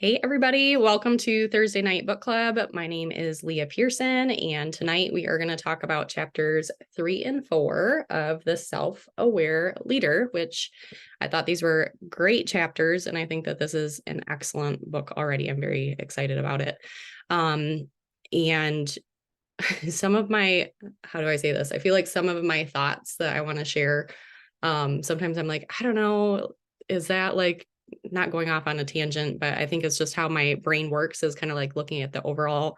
Hey, everybody. Welcome to Thursday Night Book Club. My name is Leah Pearson, and tonight we are going to talk about chapters 3 and 4 of The Self-Aware Leader, which I thought these were great chapters, and I think that this is an excellent book already. I'm very excited about it. And some of my, how do I say this? I feel like some of my thoughts that I want to share, sometimes I'm like, I don't know, is that like not going off on a tangent, but I think it's just how my brain works is kind of like looking at the overall,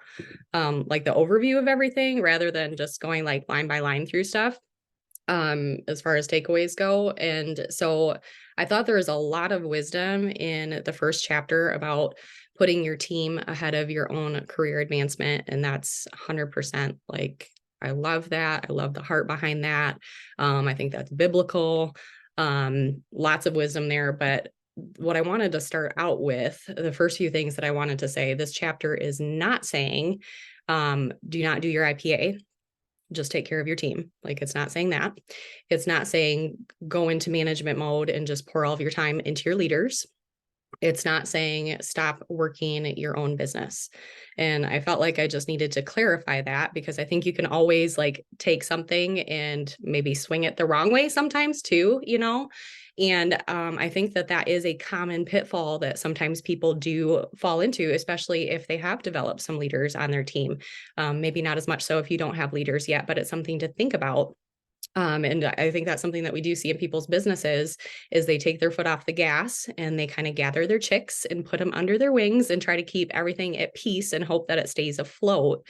like the overview of everything rather than just going like line by line through stuff, as far as takeaways go. And so I thought there was a lot of wisdom in the first chapter about putting your team ahead of your own career advancement. And that's 100% like, I love that. I love the heart behind that. I think that's biblical. Lots of wisdom there, but what I wanted to start out with, the first few things that I wanted to say, this chapter is not saying, do not do your IPA, just take care of your team. Like, it's not saying that. It's not saying go into management mode and just pour all of your time into your leaders. It's not saying stop working your own business. And I felt like I just needed to clarify that because I think you can always like take something and maybe swing it the wrong way sometimes too, you know? And I think that that is a common pitfall that sometimes people do fall into, especially if they have developed some leaders on their team. Maybe not as much so if you don't have leaders yet, but it's something to think about. And I think that's something that we do see in people's businesses is they take their foot off the gas and they kind of gather their chicks and put them under their wings and try to keep everything at peace and hope that it stays afloat.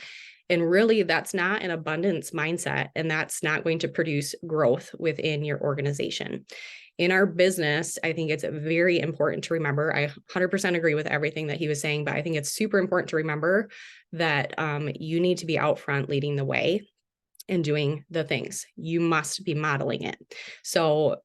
And really, that's not an abundance mindset, and that's not going to produce growth within your organization. In our business, I think it's very important to remember. I 100% agree with everything that he was saying, but I think it's super important to remember that you need to be out front leading the way and doing the things. You must be modeling it. So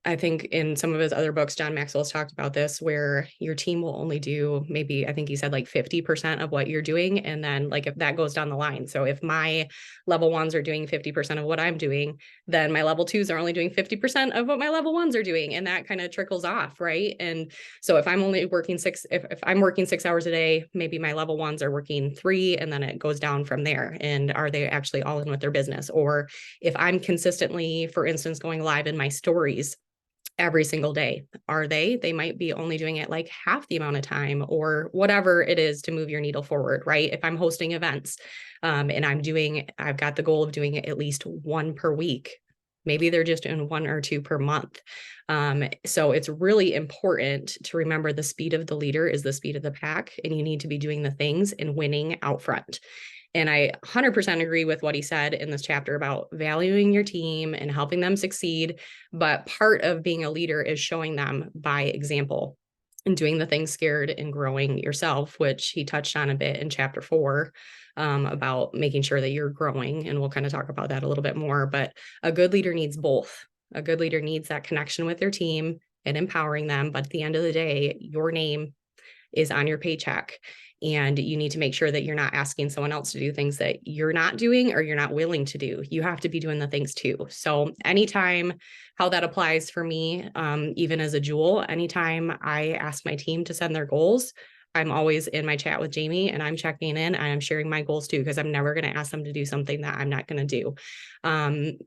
I think in some of his other books, John Maxwell's talked about this, where your team will only do maybe, I think he said like 50% of what you're doing. And then like if that goes down the line. So if my level ones are doing 50% of what I'm doing, then my level twos are only doing 50% of what my level ones are doing. And that kind of trickles off. Right. And so if I'm only working if I'm working 6 hours a day, maybe my level ones are working 3, and then it goes down from there. And are they actually all in with their business? Or if I'm consistently, for instance, going live in my stories every single day, are they might be only doing it like half the amount of time or whatever it is to move your needle forward, right? If I'm hosting events, and I've got the goal of doing it at least one per week, maybe they're just doing 1 or 2 per month. So it's really important to remember the speed of the leader is the speed of the pack, and you need to be doing the things and winning out front. And I 100% agree with what he said in this chapter about valuing your team and helping them succeed. But part of being a leader is showing them by example and doing the things scared and growing yourself, which he touched on a bit in chapter 4, about making sure that you're growing. And we'll kind of talk about that a little bit more. But a good leader needs both. A good leader needs that connection with their team and empowering them. But at the end of the day, your name is on your paycheck. And you need to make sure that you're not asking someone else to do things that you're not doing or you're not willing to do. You have to be doing the things too. So anytime, how that applies for me, even as a Jewel, anytime I ask my team to send their goals, I'm always in my chat with Jamie and I'm checking in and I'm sharing my goals too, because I'm never going to ask them to do something that I'm not going to do,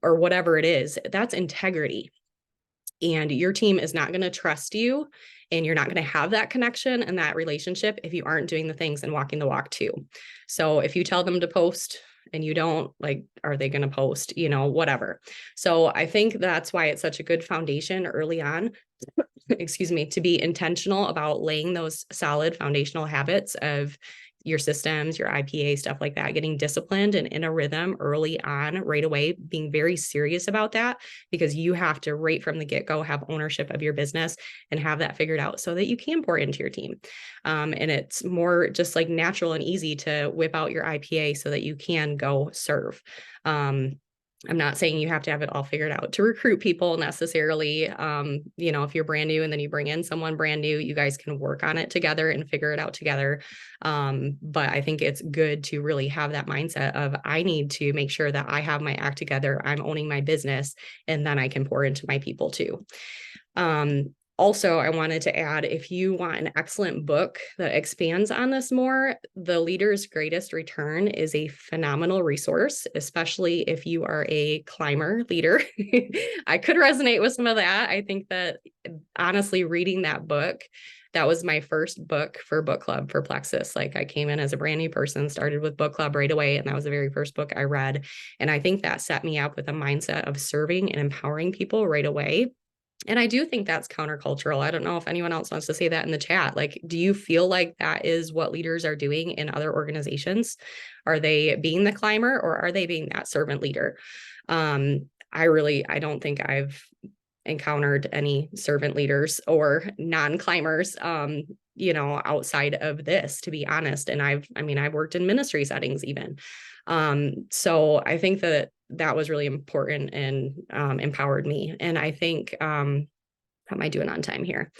or whatever it is. That's integrity. And your team is not going to trust you, and you're not going to have that connection and that relationship if you aren't doing the things and walking the walk too. So if you tell them to post and you don't, like, are they going to post, whatever. So I think that's why it's such a good foundation early on, excuse me, to be intentional about laying those solid foundational habits of your systems, your IPA, stuff like that, getting disciplined and in a rhythm early on, right away, being very serious about that, because you have to, right from the get-go, have ownership of your business and have that figured out so that you can pour into your team. And it's more just like natural and easy to whip out your IPA so that you can go serve. I'm not saying you have to have it all figured out to recruit people necessarily. If you're brand new and then you bring in someone brand new, you guys can work on it together and figure it out together. But I think it's good to really have that mindset of, I need to make sure that I have my act together. I'm owning my business, and then I can pour into my people too. Also, I wanted to add, if you want an excellent book that expands on this more, The Leader's Greatest Return is a phenomenal resource, especially if you are a climber leader. I could resonate with some of that. I think that honestly, reading that book, that was my first book for book club for Plexus. Like, I came in as a brand new person, started with book club right away, and that was the very first book I read. And I think that set me up with a mindset of serving and empowering people right away. And I do think that's countercultural. I don't know if anyone else wants to say that in the chat. Like, do you feel like that is what leaders are doing in other organizations? Are they being the climber, or are they being that servant leader? I don't think I've encountered any servant leaders or non-climbers, outside of this, to be honest. And I've worked in ministry settings even. So I think that was really important and empowered me. And I think, how am I doing on time here?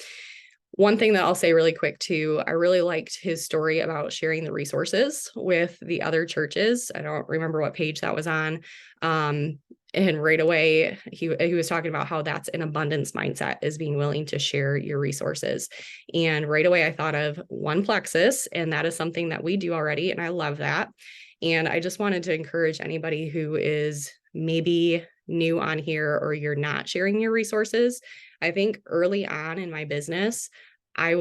One thing that I'll say really quick too, I really liked his story about sharing the resources with the other churches. I don't remember what page that was on. And right away, he was talking about how that's an abundance mindset, is being willing to share your resources. And right away, I thought of One Plexus, and that is something that we do already. And I love that. And I just wanted to encourage anybody who is maybe new on here, or you're not sharing your resources. I think early on in my business, I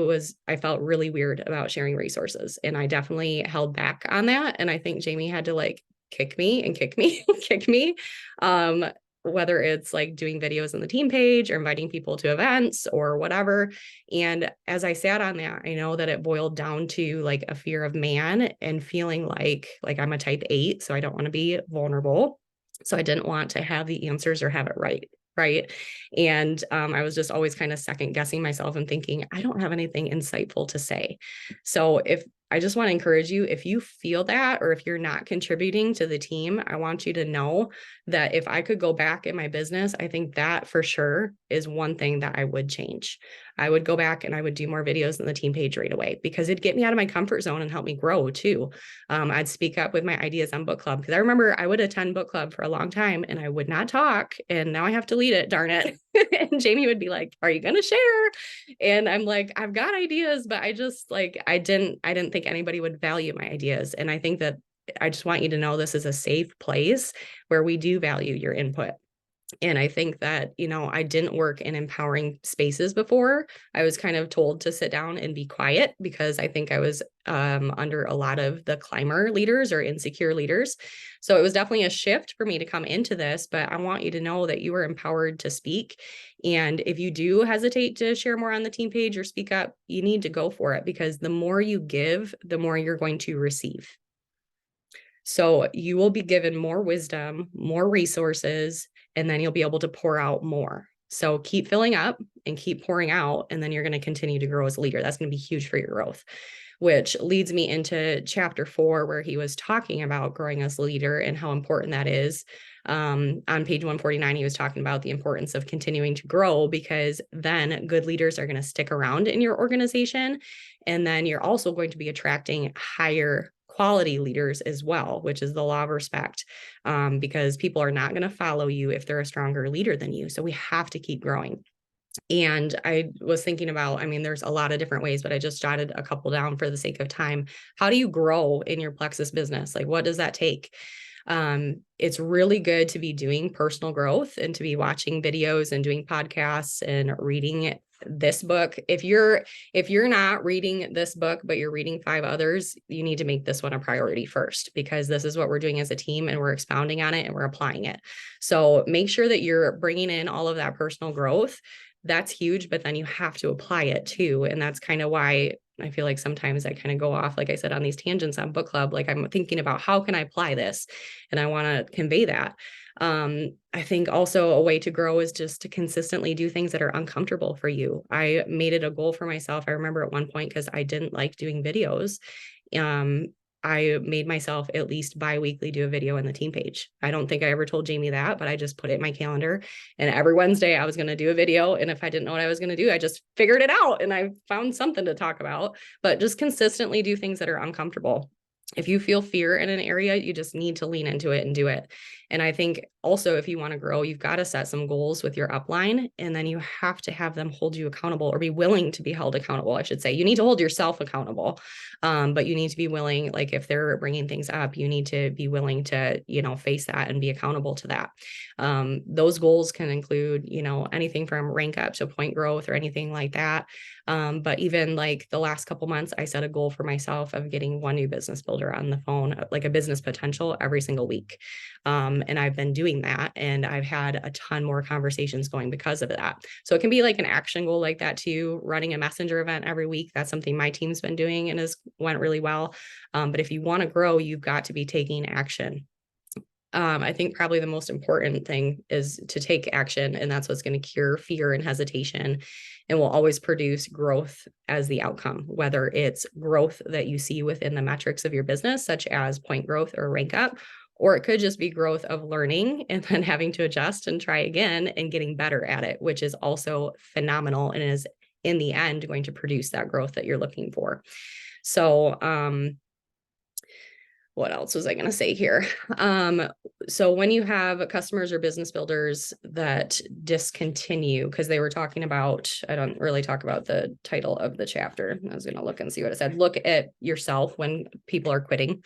felt really weird about sharing resources, and I definitely held back on that. And I think Jamie had to like kick me and kick me, kick me. Whether it's like doing videos on the team page or inviting people to events or whatever. And as I sat on that, I know that it boiled down to like a fear of man and feeling like I'm a type 8, so I don't want to be vulnerable. So I didn't want to have the answers or have it right. Right. And I was just always kind of second guessing myself and thinking, I don't have anything insightful to say. So I just want to encourage you, if you feel that, or if you're not contributing to the team, I want you to know that if I could go back in my business, I think that for sure is one thing that I would change. I would go back and I would do more videos on the team page right away, because it'd get me out of my comfort zone and help me grow too. I'd speak up with my ideas on book club, because I remember I would attend book club for a long time and I would not talk. And now I have to lead it, darn it. And Jamie would be like, are you going to share? And I'm like, I've got ideas, but I just I didn't think anybody would value my ideas. And I think that I just want you to know this is a safe place where we do value your input. And I think that, I didn't work in empowering spaces before. I was kind of told to sit down and be quiet, because I think I was under a lot of the climber leaders or insecure leaders. So it was definitely a shift for me to come into this, but I want you to know that you are empowered to speak. And if you do hesitate to share more on the team page or speak up, you need to go for it, because the more you give, the more you're going to receive. So you will be given more wisdom, more resources, and then you'll be able to pour out more. So keep filling up and keep pouring out, and then you're going to continue to grow as a leader. That's going to be huge for your growth, which leads me into chapter 4, where he was talking about growing as a leader and how important that is. On page 149, he was talking about the importance of continuing to grow, because then good leaders are going to stick around in your organization. And then you're also going to be attracting higher quality leaders as well, which is the law of respect, because people are not going to follow you if they're a stronger leader than you. So we have to keep growing. And I was thinking about, there's a lot of different ways, but I just jotted a couple down for the sake of time. How do you grow in your Plexus business? Like, what does that take? It's really good to be doing personal growth and to be watching videos and doing podcasts and reading this book. If you're not reading this book, but you're reading 5 others, you need to make this one a priority first, because this is what we're doing as a team, and we're expounding on it and we're applying it. So make sure that you're bringing in all of that personal growth. That's huge, but then you have to apply it too. And that's kind of why I feel like sometimes I kind of go off, like I said, on these tangents on book club. Like, I'm thinking about how can I apply this? And I want to convey that. I think also a way to grow is just to consistently do things that are uncomfortable for you. I made it a goal for myself. I remember at one point, because I didn't like doing videos. I made myself at least bi-weekly do a video on the team page. I don't think I ever told Jamie that, but I just put it in my calendar, and every Wednesday I was going to do a video. And if I didn't know what I was going to do, I just figured it out and I found something to talk about. But just consistently do things that are uncomfortable. If you feel fear in an area, you just need to lean into it and do it. And I think also, if you want to grow, you've got to set some goals with your upline, and then you have to have them hold you accountable, or be willing to be held accountable. I should say you need to hold yourself accountable, but you need to be willing, like if they're bringing things up, you need to be willing to, face that and be accountable to that. Those goals can include, anything from rank up to point growth or anything like that. But even like the last couple months, I set a goal for myself of getting one new business builder on the phone, like a business potential every single week. And I've been doing that, and I've had a ton more conversations going because of that. So it can be like an action goal like that too, running a messenger event every week. That's something my team's been doing and has went really well. But if you want to grow, you've got to be taking action. I think probably the most important thing is to take action, and that's what's going to cure fear and hesitation, and will always produce growth as the outcome, whether it's growth that you see within the metrics of your business, such as point growth or rank up, or it could just be growth of learning and then having to adjust and try again and getting better at it, which is also phenomenal and is in the end going to produce that growth that you're looking for. So, what else was I going to say here? So when you have customers or business builders that discontinue, because they were talking about, I don't really talk about the title of the chapter. I was going to look and see what it said. Look at yourself when people are quitting.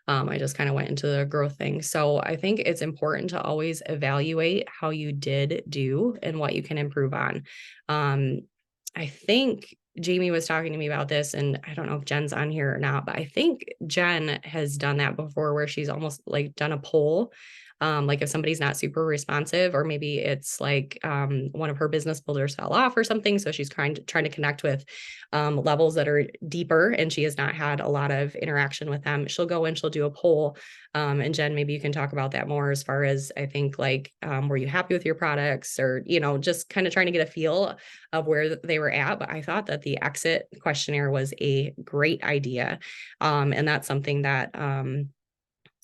I just kind of went into the growth thing. So I think it's important to always evaluate how you did do and what you can improve on. I think Jamie was talking to me about this, and I don't know if Jen's on here or not, but I think Jen has done that before, where she's almost like done a poll. Like if somebody's not super responsive, or maybe it's like one of her business builders fell off or something. So she's trying to connect with levels that are deeper, and she has not had a lot of interaction with them. She'll go and she'll do a poll. And Jen, maybe you can talk about that more, as far as, I think, like, were you happy with your products, or, just kind of trying to get a feel of where they were at. But I thought that the exit questionnaire was a great idea. And that's something that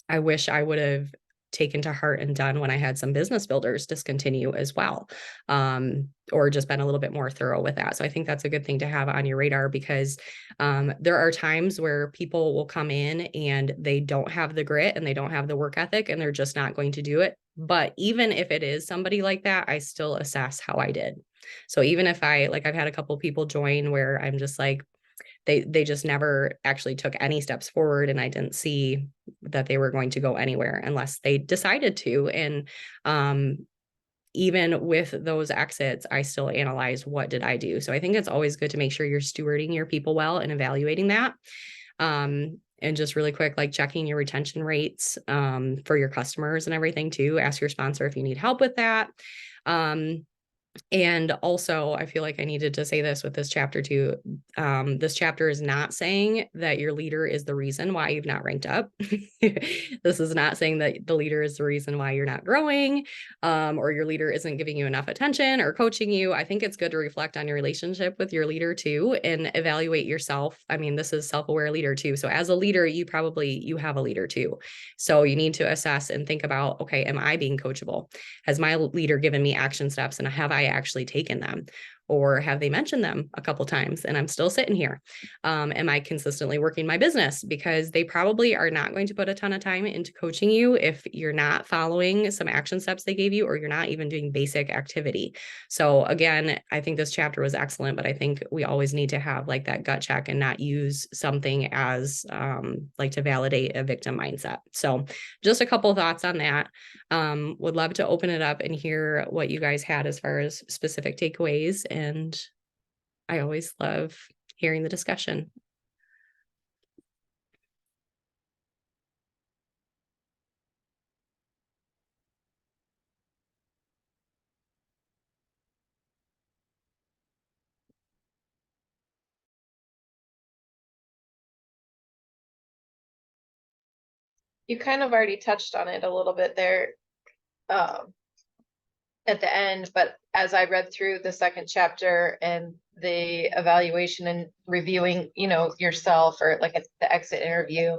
I wish I would have taken to heart and done when I had some business builders discontinue as well, or just been a little bit more thorough with that. So I think that's a good thing to have on your radar, because there are times where people will come in and they don't have the grit and they don't have the work ethic, and they're just not going to do it. But even if it is somebody like that, I still assess how I did. So even if I've had a couple people join where I'm just like, they just never actually took any steps forward, and I didn't see that they were going to go anywhere unless they decided to. And even with those exits, I still analyze, what did I do? So I think it's always good to make sure you're stewarding your people well and evaluating that. And just really quick, like checking your retention rates for your customers and everything too. Ask your sponsor if you need help with that. And also, I feel like I needed to say this with this chapter too. This chapter is not saying that your leader is the reason why you've not ranked up. This is not saying that the leader is the reason why you're not growing, or your leader isn't giving you enough attention or coaching you. I think it's good to reflect on your relationship with your leader too, and evaluate yourself. I mean, this is self-aware leader too. So as a leader, you have a leader too. So you need to assess and think about, okay, am I being coachable? Has my leader given me action steps, and have I actually taken them? Or have they mentioned them a couple times and I'm still sitting here? Am I consistently working my business? Because they probably are not going to put a ton of time into coaching you if you're not following some action steps they gave you, or you're not even doing basic activity. So again, I think this chapter was excellent, but I think we always need to have like that gut check and not use something as like to validate a victim mindset. So just a couple of thoughts on that. Would love to open it up and hear what you guys had as far as specific takeaways. And I always love hearing the discussion. You kind of already touched on it a little bit there at the end, but as I read through the second chapter and the evaluation and reviewing, yourself, or like the exit interview,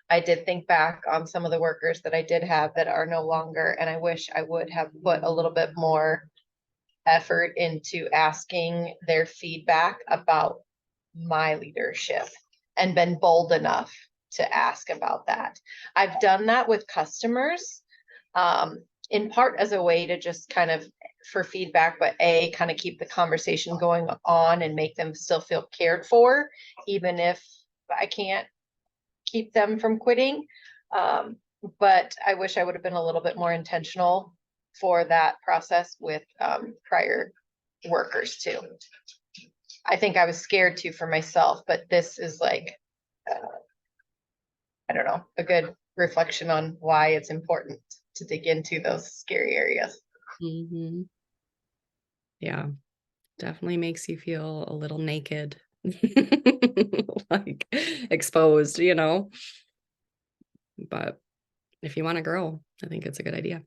I did think back on some of the workers that I did have that are no longer, and I wish I would have put a little bit more effort into asking their feedback about my leadership and been bold enough to ask about that. I've done that with customers, in part as a way to just kind of for feedback, but kind of keep the conversation going on and make them still feel cared for, even if I can't keep them from quitting. But I wish I would have been a little bit more intentional for that process with prior workers too. I think I was scared too for myself, but this is like, I don't know, a good reflection on why it's important to dig into those scary areas. Mhm. Yeah, definitely makes you feel a little naked, like exposed, but if you want to grow, I think it's a good idea.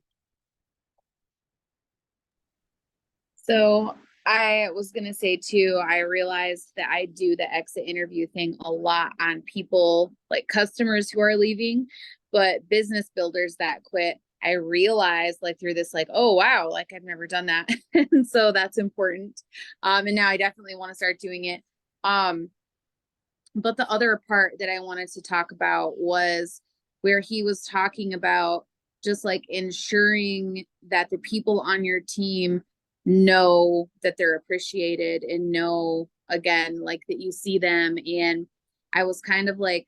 So I was going to say too, I realized that I do the exit interview thing a lot on people like customers who are leaving, but business builders that quit. I realized like through this, like, oh, wow, like I've never done that. And so that's important. And now I definitely want to start doing it. But the other part that I wanted to talk about was where he was talking about just like ensuring that the people on your team know that they're appreciated and know again, like that you see them. And I was kind of like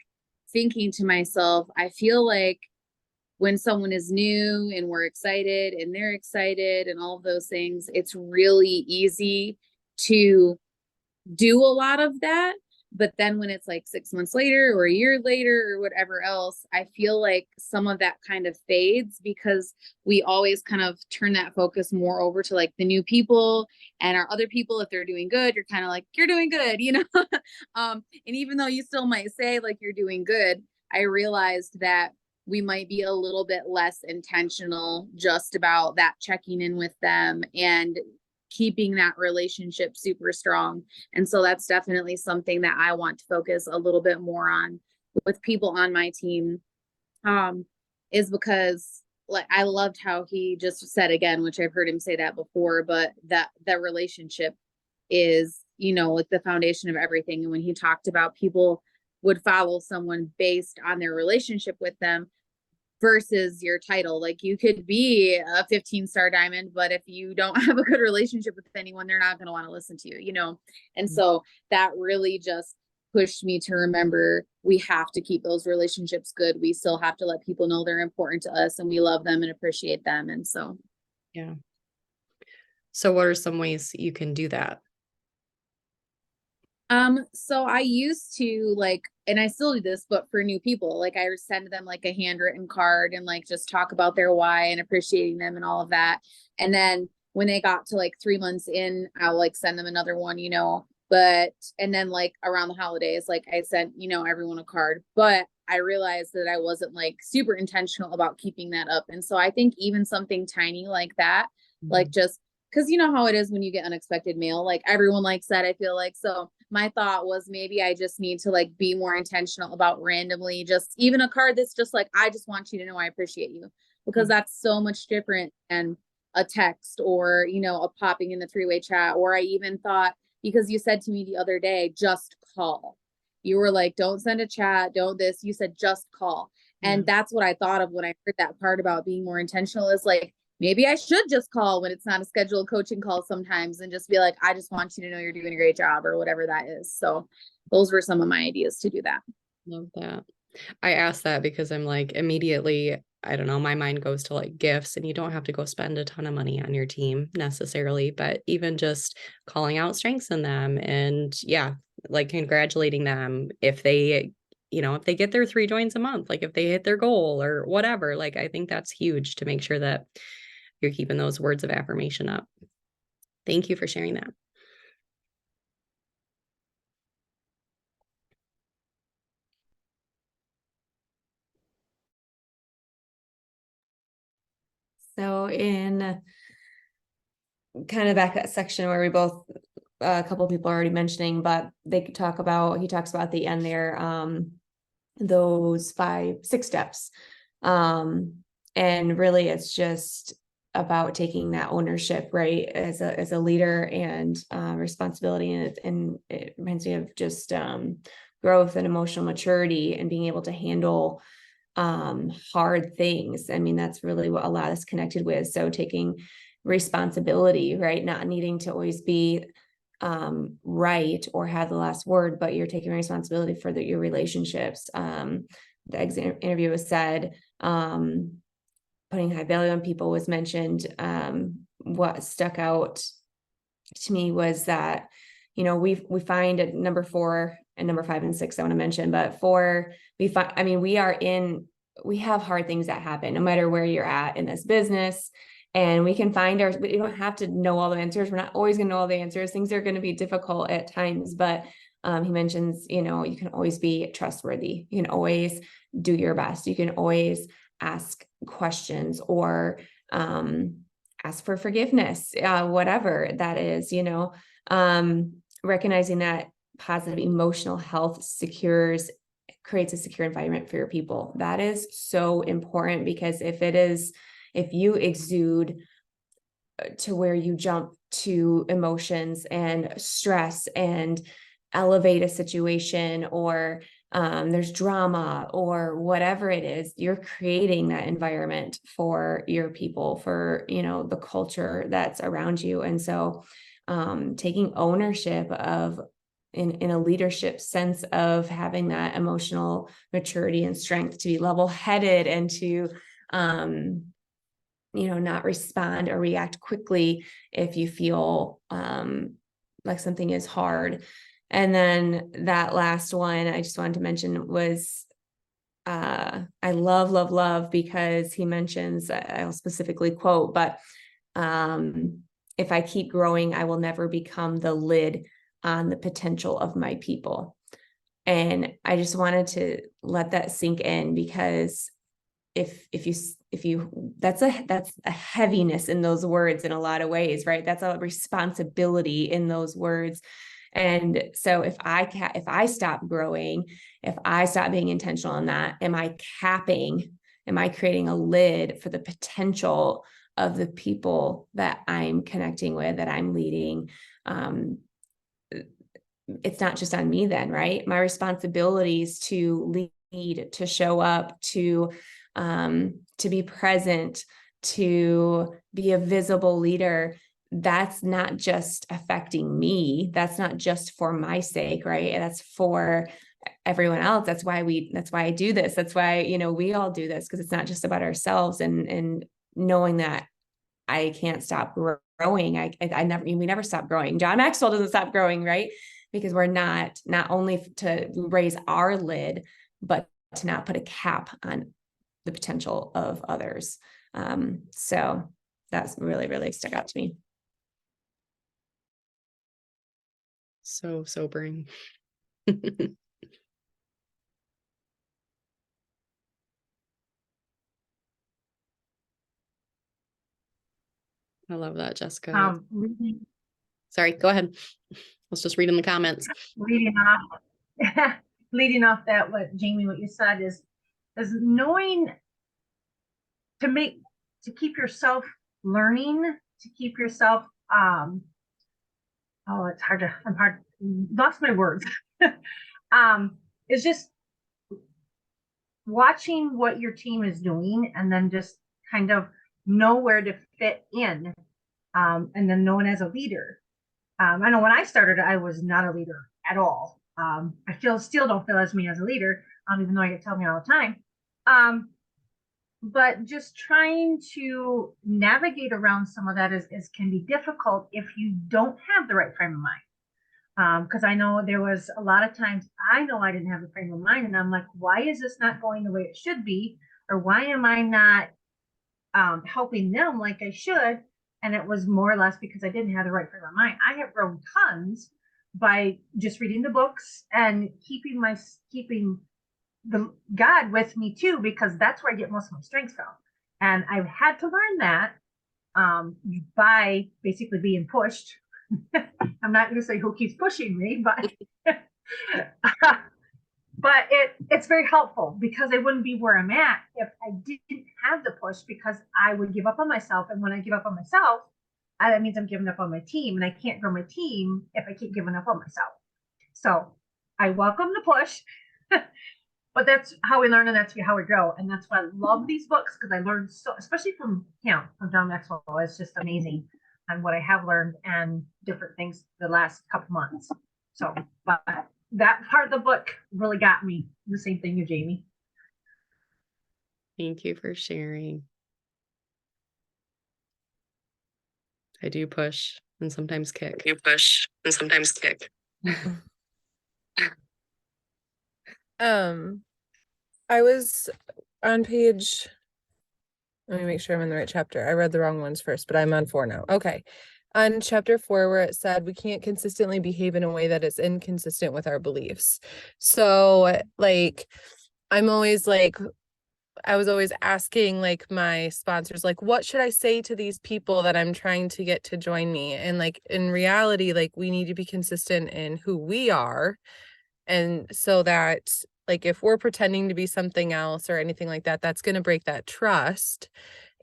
thinking to myself, I feel like when someone is new and we're excited and they're excited and all of those things, it's really easy to do a lot of that. But then when it's like 6 months later or a year later or whatever else, I feel like some of that kind of fades because we always kind of turn that focus more over to like the new people and our other people. If they're doing good, you're kind of like, you're doing good, and even though you still might say like you're doing good, I realized that we might be a little bit less intentional just about that checking in with them and keeping that relationship super strong. And so that's definitely something that I want to focus a little bit more on with people on my team, is because like I loved how he just said again, which I've heard him say that before, but that relationship is, like the foundation of everything. And when he talked about people would follow someone based on their relationship with them versus your title. Like you could be a 15-star diamond, but if you don't have a good relationship with anyone, they're not going to want to listen to you, And so that really just pushed me to remember we have to keep those relationships good. We still have to let people know they're important to us and we love them and appreciate them. And so, Yeah. So what are some ways you can do that? So I used to like, and I still do this, but for new people, like I send them like a handwritten card and like just talk about their why and appreciating them and all of that. And then when they got to like 3 months in, I'll like send them another one, and then like around the holidays, like I sent, everyone a card, but I realized that I wasn't like super intentional about keeping that up. And so I think even something tiny like that, like just because you know how it is when you get unexpected mail, like everyone likes that, I feel like. So my thought was maybe I just need to like be more intentional about randomly just even a card that's just like, I just want you to know I appreciate you, because that's so much different than a text or, a popping in the three-way chat. Or I even thought, because you said to me the other day, just call. You were like, don't send a chat, don't this. You said just call. And that's what I thought of when I heard that part about being more intentional, is like, maybe I should just call when it's not a scheduled coaching call sometimes and just be like, I just want you to know you're doing a great job or whatever that is. So those were some of my ideas to do that. Love that. I asked that because I'm like immediately, I don't know, my mind goes to like gifts, and you don't have to go spend a ton of money on your team necessarily, but even just calling out strengths in them and like congratulating them if they, if they get their 3 joins a month, like if they hit their goal or whatever, like I think that's huge to make sure that you're keeping those words of affirmation up. Thank you for sharing that. So in kind of back that section where we both, a couple of people are already mentioning, but he talks about at the end there, those 6 steps. And really it's just about taking that ownership, right, as a leader and responsibility. And it reminds me of just growth and emotional maturity and being able to handle hard things. I mean, that's really what a lot is connected with. So taking responsibility, right? Not needing to always be right or have the last word, but you're taking responsibility for your relationships. The exit interview was said, putting high value on people was mentioned. What stuck out to me was that, you know, we find at number 4 and number 5 and 6, I want to mention, but 4, we find, I mean, we have hard things that happen no matter where you're at in this business. And we can find we don't have to know all the answers. We're not always going to know all the answers. Things are going to be difficult at times, but he mentions, you know, you can always be trustworthy. You can always do your best. You can always ask questions or ask for forgiveness, whatever that is, you know, recognizing that positive emotional health creates a secure environment for your people. That is so important, because if you exude to where you jump to emotions and stress and elevate a situation, or there's drama or whatever it is, you're creating that environment for your people, for, you know, the culture that's around you. And so taking ownership of in a leadership sense of having that emotional maturity and strength to be level-headed and to you know, not respond or react quickly if you feel like something is hard. And then that last one I just wanted to mention was I love because he mentions, I'll specifically quote, but if I keep growing, I will never become the lid on the potential of my people. And I just wanted to let that sink in, because if you that's a heaviness in those words in a lot of ways, right? That's a responsibility in those words. And so if I stop growing, if I stop being intentional on that, am I creating a lid for the potential of the people that I'm connecting with, that I'm leading? It's not just on me then, right? My responsibility is to lead, to show up, to be present, to be a visible leader. That's not just affecting me. That's not just for my sake, right? That's for everyone else. That's why I do this. That's why, you know, we all do this, because it's not just about ourselves, and knowing that I can't stop growing. We never stop growing. John Maxwell doesn't stop growing, right? Because we're not only to raise our lid, but to not put a cap on the potential of others. So that's really, really stuck out to me. So sobering. I love that, Jessica. Sorry, go ahead. Let's just read in the comments. Leading off that, what you said is knowing to keep yourself learning, to keep yourself lost my words. It's just watching what your team is doing, and then just kind of know where to fit in, and then knowing as a leader. I know when I started, I was not a leader at all. I still don't feel as me as a leader, even though I get told me all the time. But just trying to navigate around some of that is can be difficult if you don't have the right frame of mind. Because I know there was a lot of times I know I didn't have the frame of mind, and I'm like, why is this not going the way it should be? Or why am I not helping them like I should? And it was more or less because I didn't have the right frame of mind. I have grown tons by just reading the books and keeping the God with me too, because that's where I get most of my strength from. And I've had to learn that by basically being pushed. I'm not going to say who keeps pushing me, but but it's very helpful, because I wouldn't be where I'm at if I didn't have the push, because I would give up on myself. And when I give up on myself, that means I'm giving up on my team, and I can't grow my team if I keep giving up on myself. So I welcome the push. but that's how we learn and that's how we grow. And that's why I love these books, because I learned so, especially from him, from John Maxwell. It's just amazing on what I have learned and different things the last couple months. So, but that part of the book really got me. The same thing you, Jamie. Thank you for sharing. I do push and sometimes kick. You push and sometimes kick. I was on page, let me make sure I'm in the right chapter. I read the wrong ones first, but I'm on 4 now. Okay. On chapter 4, where it said we can't consistently behave in a way that is inconsistent with our beliefs. So like, I'm always like, I was always asking like my sponsors, like, what should I say to these people that I'm trying to get to join me? And like, in reality, like we need to be consistent in who we are. And so that like, if we're pretending to be something else or anything like that, that's going to break that trust.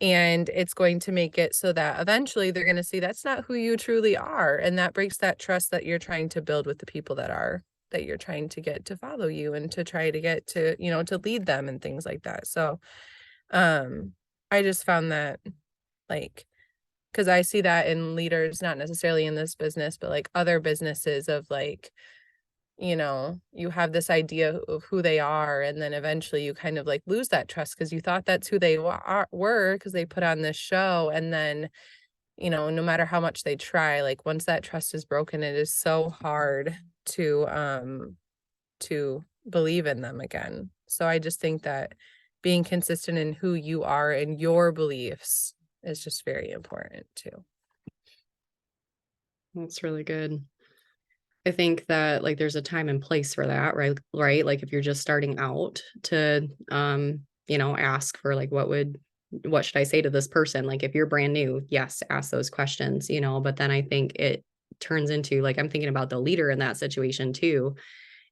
And it's going to make it so that eventually they're going to see that's not who you truly are. And that breaks that trust that you're trying to build with the people that you're trying to get to follow you and to try to get to, you know, to lead them and things like that. So, I just found that like, because I see that in leaders, not necessarily in this business, but like other businesses of like, you know, you have this idea of who they are, and then eventually you kind of like lose that trust because you thought that's who they were because they put on this show. And then, you know, no matter how much they try, like once that trust is broken, it is so hard to believe in them again. So I just think that being consistent in who you are and your beliefs is just very important too. That's really good. I think that like there's a time and place for that, right? Right. Like if you're just starting out to you know, ask for like what should I say to this person? Like if you're brand new, yes, ask those questions, you know, but then I think it turns into like I'm thinking about the leader in that situation too.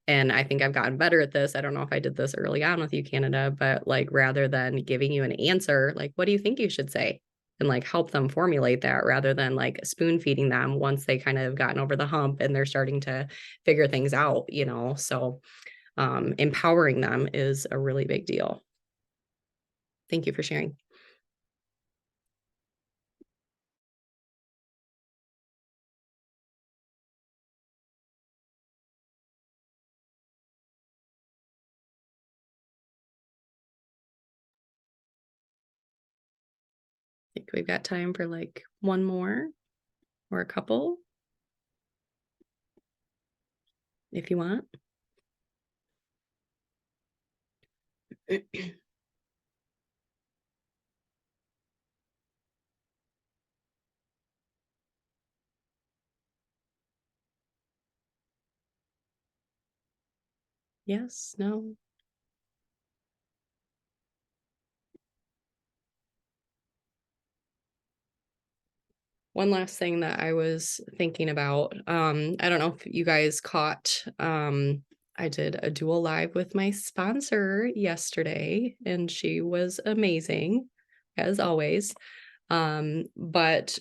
And I think I've gotten better at this. I don't know if I did this early on with you, Canada, but like rather than giving you an answer, like what do you think you should say? And like help them formulate that rather than like spoon feeding them once they kind of gotten over the hump and they're starting to figure things out, you know. So empowering them is a really big deal. Thank you for sharing. I think we've got time for like one more or a couple if you want. Yes, no. One last thing that I was thinking about, I don't know if you guys caught, I did a dual live with my sponsor yesterday, and she was amazing, as always. But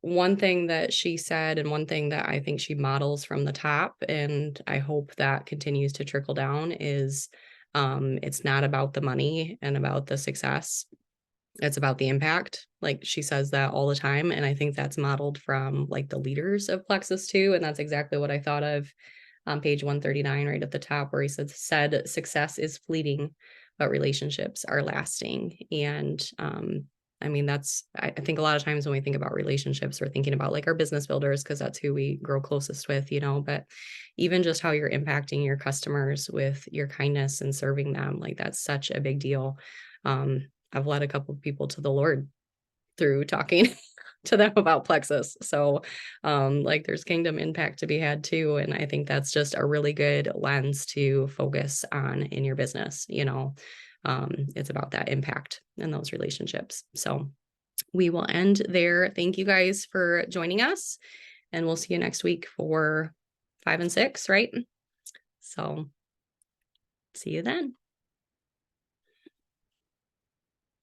one thing that she said, and one thing that I think she models from the top, and I hope that continues to trickle down, is it's not about the money and about the success. It's about the impact. Like she says that all the time. And I think that's modeled from like the leaders of Plexus too. And that's exactly what I thought of on page 139, right at the top, where he said success is fleeting, but relationships are lasting. And I mean, I think a lot of times when we think about relationships, we're thinking about like our business builders, because that's who we grow closest with, you know, but even just how you're impacting your customers with your kindness and serving them, like that's such a big deal. I've led a couple of people to the Lord through talking to them about Plexus. So like there's kingdom impact to be had too. And I think that's just a really good lens to focus on in your business. You know, it's about that impact in those relationships. So we will end there. Thank you guys for joining us, and we'll see you next week for 5 and 6, right? So see you then.